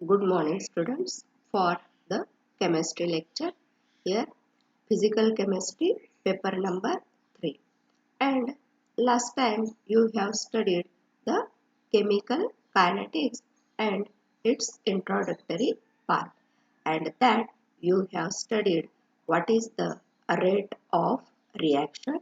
Good morning, students. For the chemistry lecture, here physical chemistry paper number 3. And last time you have studied the chemical kinetics and its introductory part, and that you have studied what is the rate of reaction,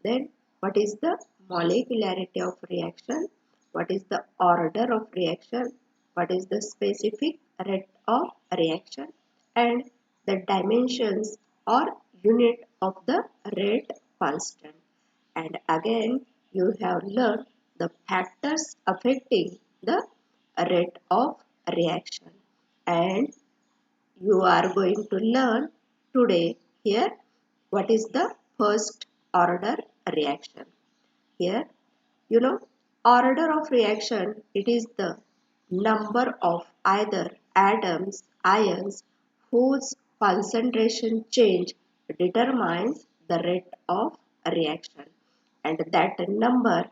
then what is the molecularity of reaction, what is the order of reaction, what is the specific rate of reaction, and the dimensions or unit of the rate constant. And again, you have learned the factors affecting the rate of reaction. And you are going to learn today here what is the first order reaction. Here, you know, order of reaction, it is the number of either atoms, ions whose concentration change determines the rate of reaction. And that number,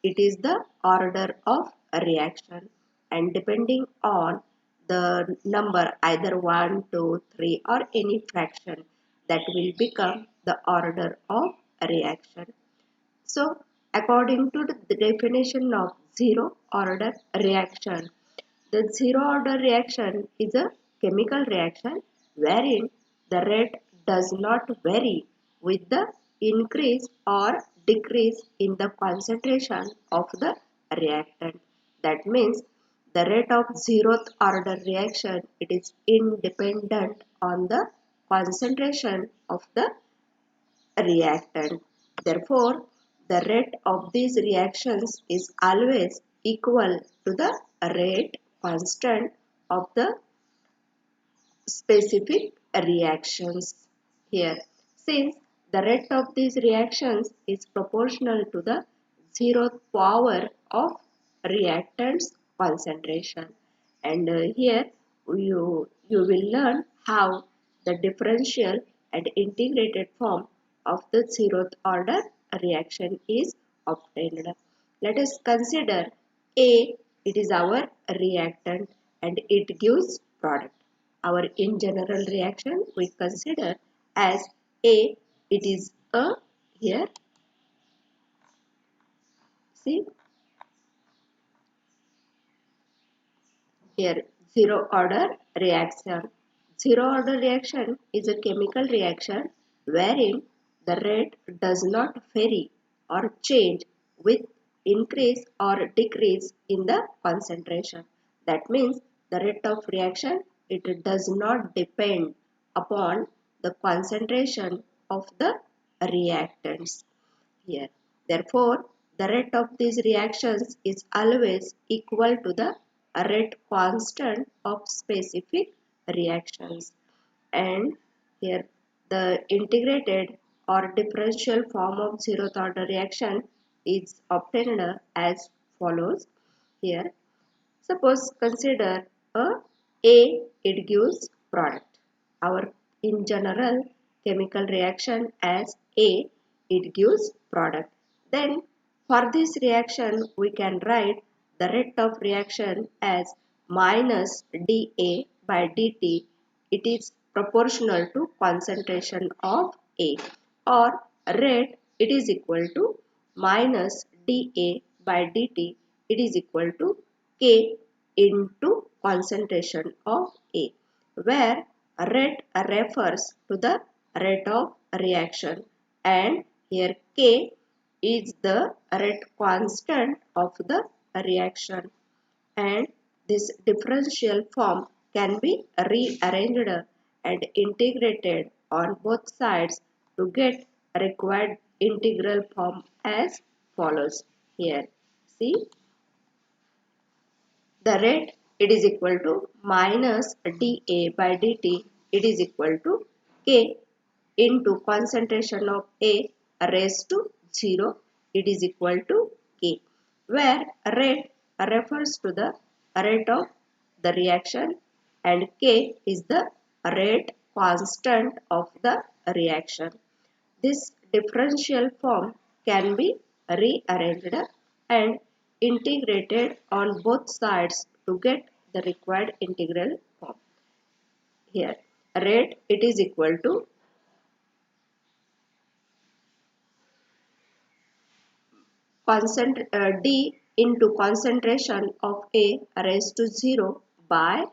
it is the order of reaction. And depending on the number either 1, 2, 3 or any fraction, that will become the order of reaction. So, according to the definition of zero order reaction, the zero order reaction is a chemical reaction wherein the rate does not vary with the increase or decrease in the concentration of the reactant. That means the rate of zeroth order reaction, it is independent on the concentration of the reactant. Therefore, the rate of these reactions is always equal to the rate constant of the specific reactions here. Since the rate of these reactions is proportional to the zeroth power of reactant's concentration. And here you will learn how the differential and integrated form of the zeroth order reaction is obtained. Let us consider A, it is our reactant and it gives product. Our in general reaction we consider as A, it is a, here see, here zero order reaction. Zero order reaction is a chemical reaction wherein the rate does not vary or change with increase or decrease in the concentration. That means the rate of reaction, it does not depend upon the concentration of the reactants here. Therefore, the rate of these reactions is always equal to the rate constant of specific reactions. And here the integrated or differential form of zeroth order reaction is obtained as follows. Here, suppose consider A, it gives product. Our in general chemical reaction as A, it gives product. Then for this reaction we can write the rate of reaction as minus dA by dt. It is proportional to concentration of A, or rate, it is equal to minus dA by dt. It is equal to K into concentration of A, where rate refers to the rate of reaction and here K is the rate constant of the reaction, and this differential form can be rearranged and integrated on both sides to get required integral form as follows. Here see, the rate, it is equal to minus dA by dt, it is equal to K into concentration of A raised to 0, it is equal to K, where rate refers to the rate of the reaction and K is the rate constant of the reaction. This differential form can be rearranged and integrated on both sides to get the required integral form. Here rate it is equal to d into concentration of A raised to 0 by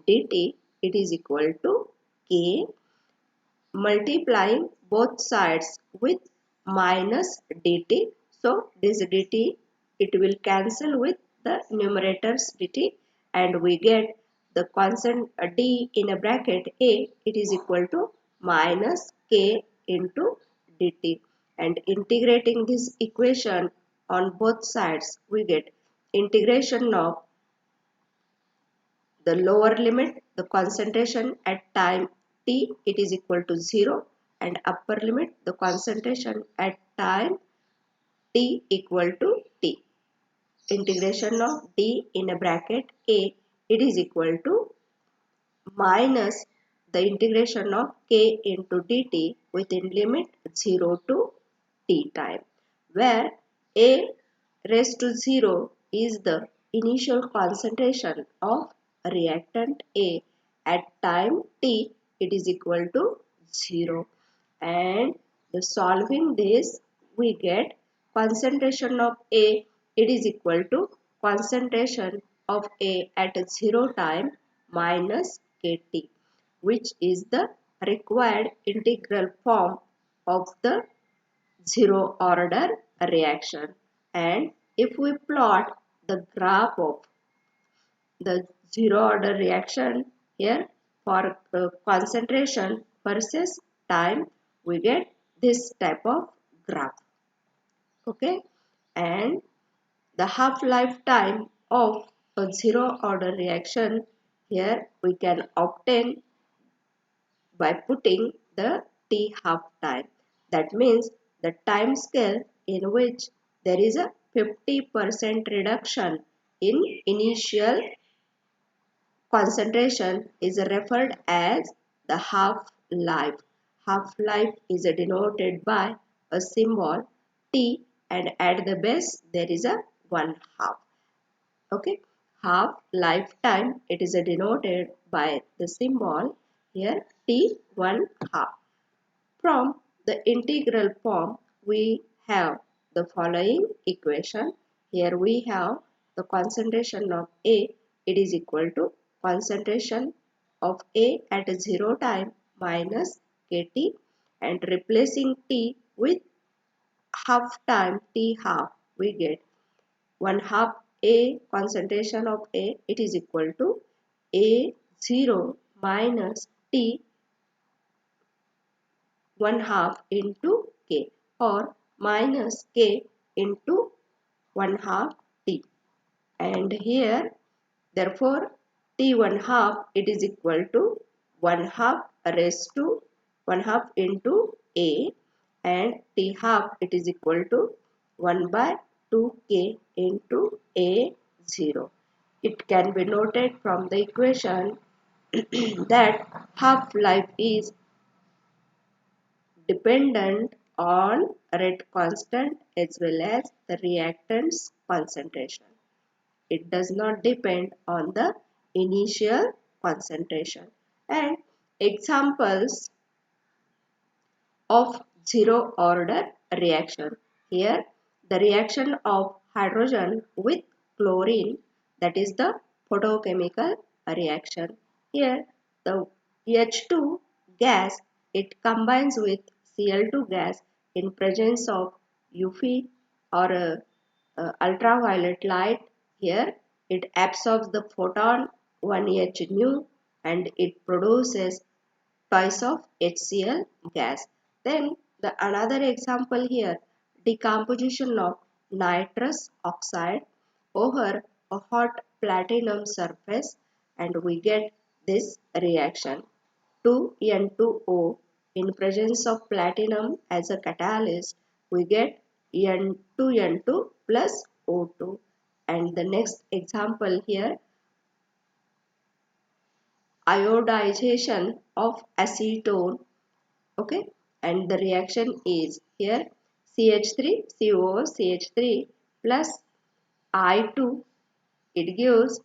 dt, it is equal to K, multiplying both sides with minus dt. So this dt, it will cancel with the numerators dt, and we get the constant d in a bracket A, it is equal to minus K into dt, and integrating this equation on both sides, we get integration of the lower limit, the concentration at time t, it is equal to 0, and upper limit, the concentration at time t equal to t. Integration of d in a bracket A, it is equal to minus the integration of k into dt within limit 0 to t time, where A raised to 0 is the initial concentration of reactant A at time t, it is equal to 0, and the solving this we get concentration of A, it is equal to concentration of A at 0 time minus kT, which is the required integral form of the zero order reaction. And if we plot the graph of the zero order reaction here for concentration versus time, we get this type of graph. Okay, and the half-life time of a zero order reaction, here we can obtain by putting the t half time. That means the time scale in which there is a 50% reduction in initial concentration is referred as the half-life. Half-life is denoted by a symbol T, and at the base there is a 1/2. Okay, half lifetime, it is denoted by the symbol here T 1/2. From the integral form, we have the following equation. Here we have the concentration of A, it is equal to concentration of A at 0 time minus kT, and replacing T with half time T half, we get 1/2 A concentration of A, it is equal to A0 minus T 1/2 into K, or minus K into 1/2 T. And here therefore T 1/2, it is equal to 1/2 raised to 1/2 into A, and T half, it is equal to 1 by 2K into A0. It can be noted from the equation that half-life is dependent on rate constant as well as the reactant's concentration. It does not depend on the initial concentration. And examples of zero order reaction. Here the reaction of hydrogen with chlorine, that is the photochemical reaction. Here the H2 gas, it combines with Cl2 gas in presence of UV or ultraviolet light. Here it absorbs the photon 1H nu, and it produces twice of HCl gas. Then the another example here, decomposition of nitrous oxide over a hot platinum surface, and we get this reaction 2N2O in presence of platinum as a catalyst, we get N2N2 plus O2. And the next example here, iodization of acetone. Okay, and the reaction is here CH3 COO CH3 plus I2, it gives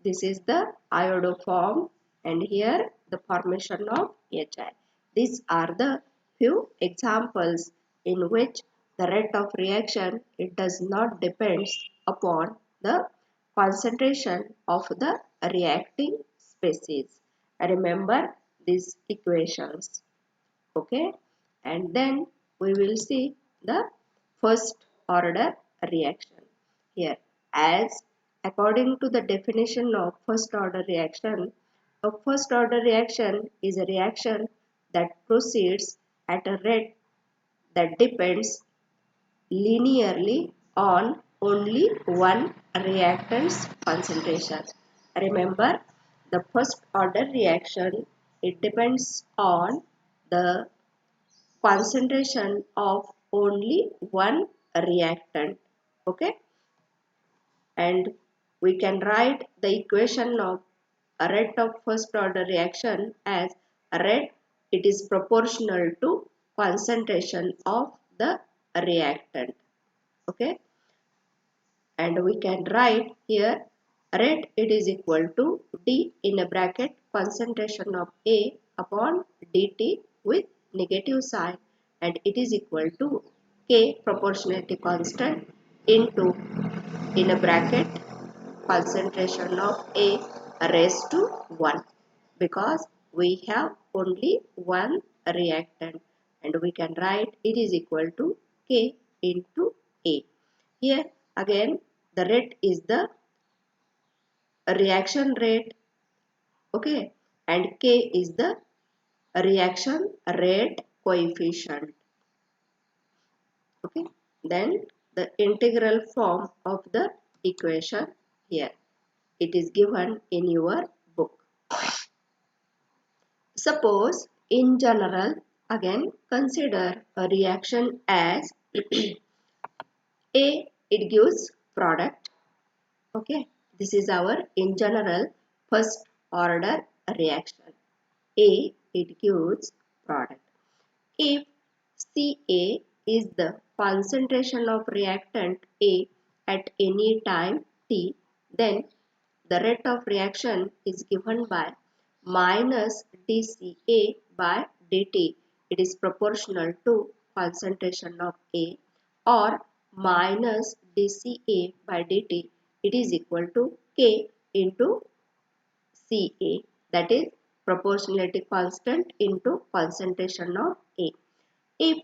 This is the iodoform, and here the formation of HI. These are the few examples in which the rate of reaction, it does not depend upon the concentration of the reacting species. Remember these equations. Okay, and then we will see the first order reaction here. As according to the definition of first order reaction, a first order reaction is a reaction that proceeds at a rate that depends linearly on only one reactant's concentration. Remember, the first order reaction, it depends on the concentration of only one reactant. Okay, and we can write the equation of a rate of first order reaction as a rate, it is proportional to concentration of the reactant. Okay, and we can write here rate, it is equal to d in a bracket concentration of A upon dt with negative sign, and it is equal to K proportionality constant into in a bracket concentration of A raised to 1, because we have only one reactant, and we can write it is equal to K into A. Here again the rate is the reaction rate, okay, and K is the reaction rate coefficient. Okay, then the integral form of the equation here, it is given in your book. Suppose in general, again consider a reaction as A, it gives product. Okay, this is our in general first order reaction. A, it gives product. If Ca is the concentration of reactant A at any time t, then the rate of reaction is given by minus dCA by dt. It is proportional to concentration of A, or minus dCA by dt. It is equal to K into Ca, that is proportionality constant into concentration of A. If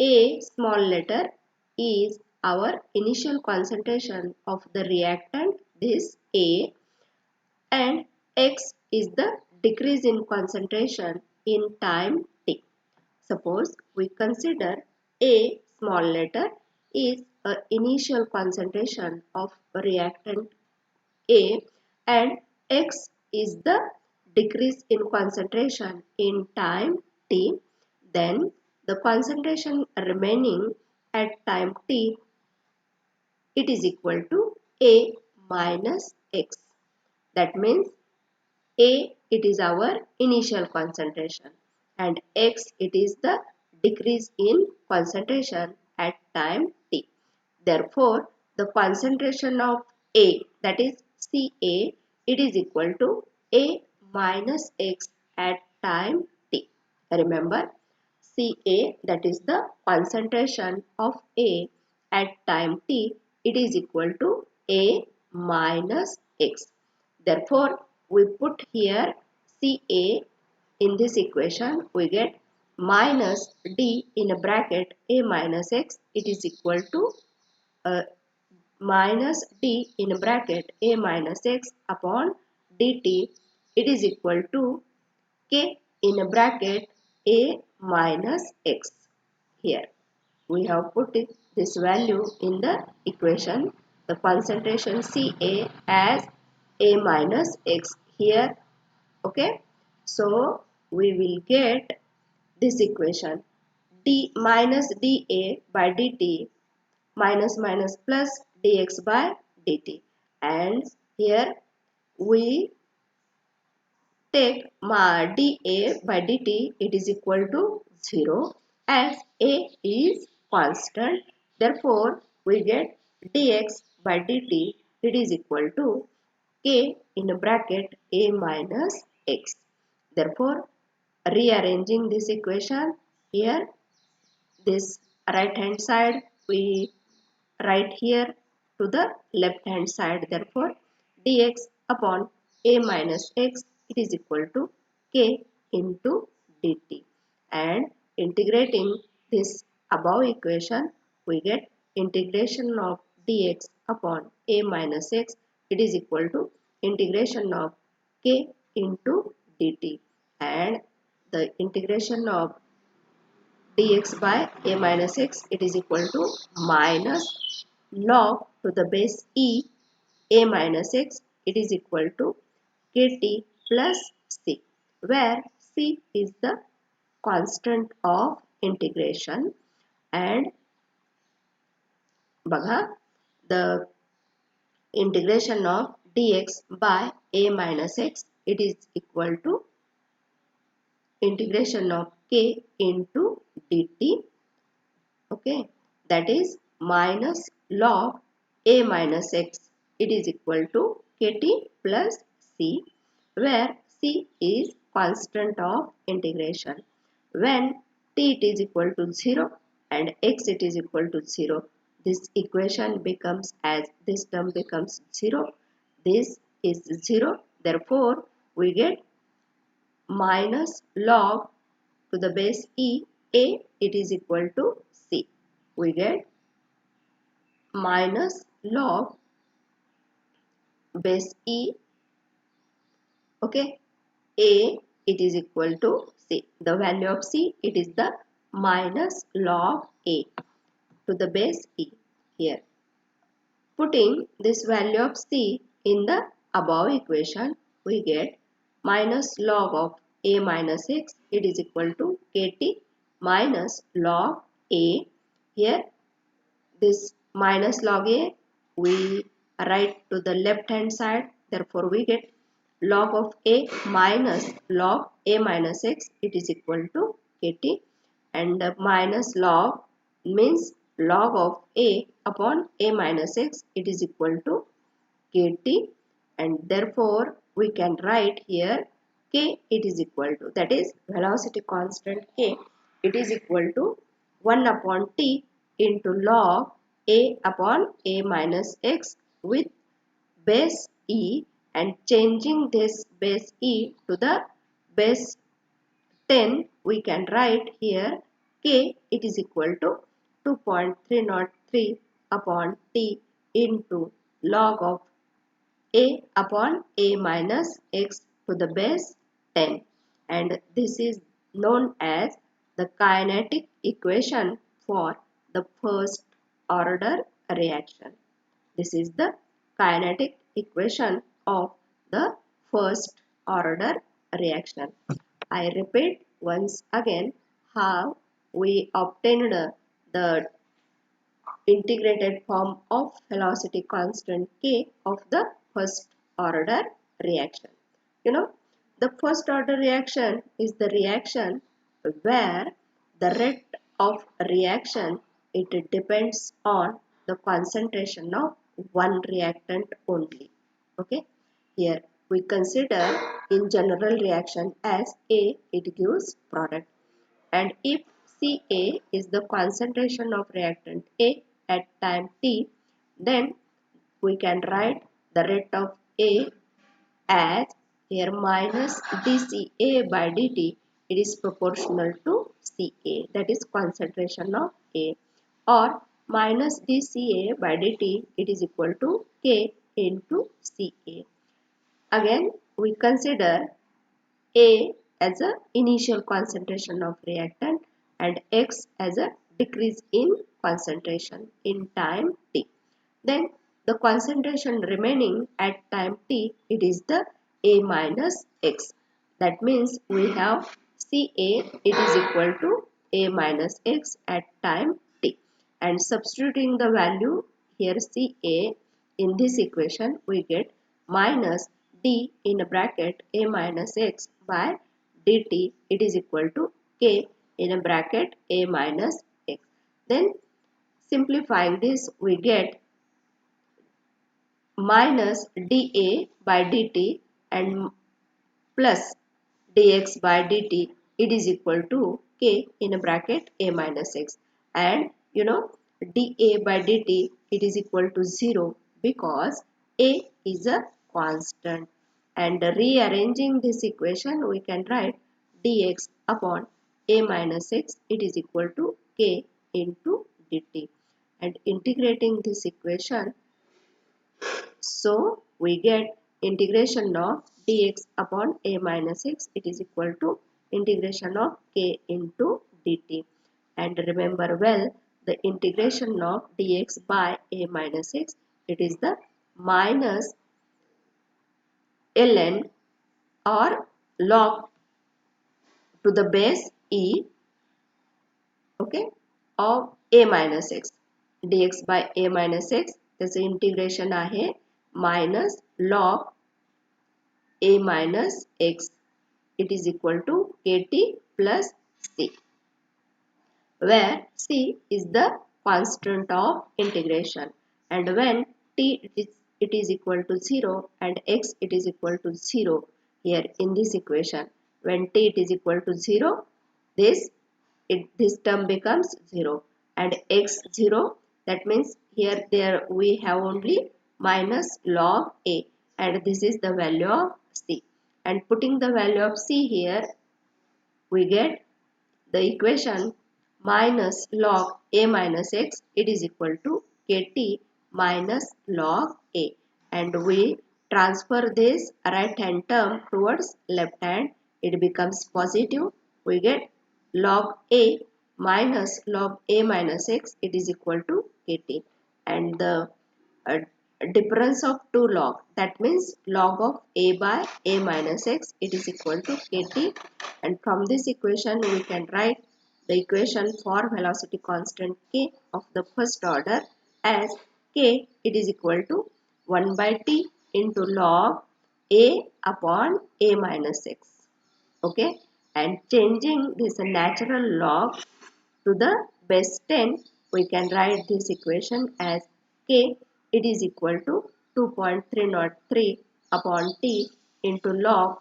A small letter is our initial concentration of the reactant, this A, and X is the decrease in concentration in time t. Suppose we consider A small letter is a initial concentration of reactant A, and X is the decrease in concentration in time t, then the concentration remaining at time t, it is equal to A minus X. That means A, it is our initial concentration, and X, it is the decrease in concentration at time t. Therefore, the concentration of A, that is Ca, it is equal to A minus X at time t. Remember, Ca, that is the concentration of A at time t, it is equal to A minus X. Therefore, we put here Ca in this equation, we get minus D in a bracket A minus X, it is equal to minus D in a bracket A minus X upon dt, it is equal to K in a bracket A minus X. Here we have put this value in the equation, the concentration Ca as A minus X here. Okay, so we will get this equation d minus dA by dt minus minus plus dx by dt, and here we take dA by dt, it is equal to 0 as A is constant. Therefore, we get dx by dt, it is equal to K in a bracket a minus x. Therefore, rearranging this equation here, this right hand side we write here to the left hand side. Therefore, dx upon a minus x, it is equal to k into dt. And integrating this above equation, we get integration of dx upon a minus x, it is equal to integration of k into dt. And the integration of dx by a minus x, it is equal to minus log to the base e a minus x, it is equal to kt plus c, where c is the constant of integration. And बघा, the integration of dx by a minus x, it is equal to integration of k into dt. Okay, that is minus log a minus x, it is equal to kt plus c, where c is constant of integration. When t it is equal to 0 and x it is equal to 0, this equation becomes, as this term becomes 0, this is 0. Therefore, we get minus log to the base e a, it is equal to c. We get minus log base e, okay, a, it is equal to c. The value of c, it is the minus log a to the base e here. Putting this value of c in the above equation, we get minus log of a minus x, it is equal to kt minus log a. Here, this minus log a we write to the left hand side. Therefore, we get log of a minus log a minus x, it is equal to kt, and the minus log means log of a upon a minus x, it is equal to kt, and therefore we can write here k, it is equal to, that is velocity constant k, it is equal to 1 upon t into log a upon a minus x with base e, and changing this base e to the base 10, we can write here k, it is equal to 2.303 upon t into log of a upon a minus x to the base 10, and this is known as the kinetic equation for the first order reaction. This is the kinetic equation of the first order reaction. I repeat once again how we obtained the integrated form of velocity constant k of the first order reaction. You know, the first order reaction is the reaction where the rate of reaction, it depends on the concentration of one reactant only. Okay, here we consider in general reaction as A, it gives product, and if Ca is the concentration of reactant A at time t, then we can write the rate of A as here minus dCA by dt, it is proportional to Ca, that is concentration of A, or minus dCA by dt, it is equal to K into Ca. Again, we consider A as a initial concentration of reactant and X as a decrease in concentration in time t. Then the concentration remaining at time t, it is the A minus X. That means we have Ca, it is equal to A minus X at time t. And substituting the value here Ca in this equation, we get minus d in a bracket A minus X by dt, it is equal to K in a bracket A minus X. Then simplifying this, we get minus dA by dt and plus dx by dt, it is equal to k in a bracket a minus x, and you know dA by dt, it is equal to 0 because a is a constant, and rearranging this equation we can write dx upon a minus x, it is equal to k into dt, and integrating this equation, so we get integration of dx upon a minus x, it is equal to integration of k into dt. And remember well, the integration of dx by a minus x, it is the minus ln or log to the base e, okay, of a minus x. dx by a minus x, त्याचे integration आहे minus log a minus x, it is equal to kt plus c, where c is the constant of integration, and when it is equal to 0 and x it is equal to 0, here in this equation when t it is equal to 0, this term becomes 0, and x 0, that means here there we have only minus log a, and this is the value of c, and putting the value of c here, we get the equation minus log a minus x, it is equal to kt minus log a, and we transfer this right hand term towards left hand, it becomes positive, we get log a minus log a minus x, it is equal to kt, and the uh, difference of two log, that means log of a by a minus x, it is equal to kt, and from this equation we can write the equation for velocity constant k of the first order as k it is equal to 1 by t into log a upon a minus x, okay, and changing this natural log to the base 10, we can write this equation as k it is equal to 2.303 upon t into log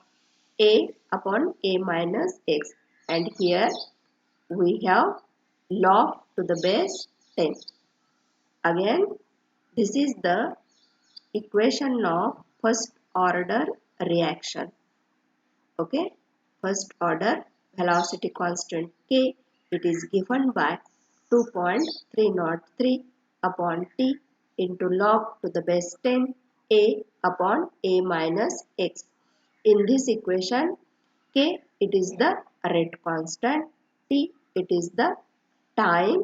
a upon a minus x, and here we have log to the base 10. Again, this is the equation of first order reaction, okay, first order velocity constant k, it is given by 2.303 upon t into log to the base 10 a upon a minus x. In this equation, k it is the rate constant, t it is the time,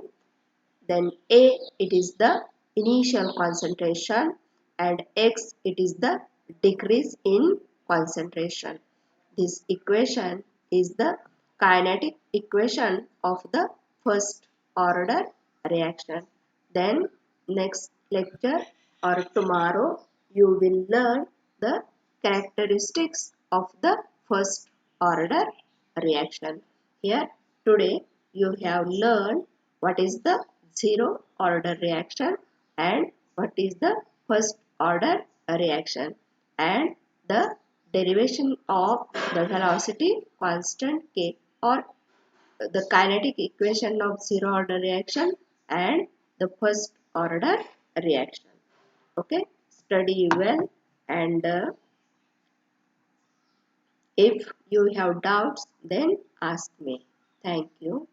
then a it is the initial concentration, and x it is the decrease in concentration. This equation is the kinetic equation of the first order reaction. Then next lecture or tomorrow you will learn the characteristics of the first order reaction. Here today you have learned what is the zero order reaction and what is the first order reaction, and the derivation of the velocity constant k, or the kinetic equation of zero order reaction and the first order reaction. Okay, study well, and if you have doubts then ask me. Thank you.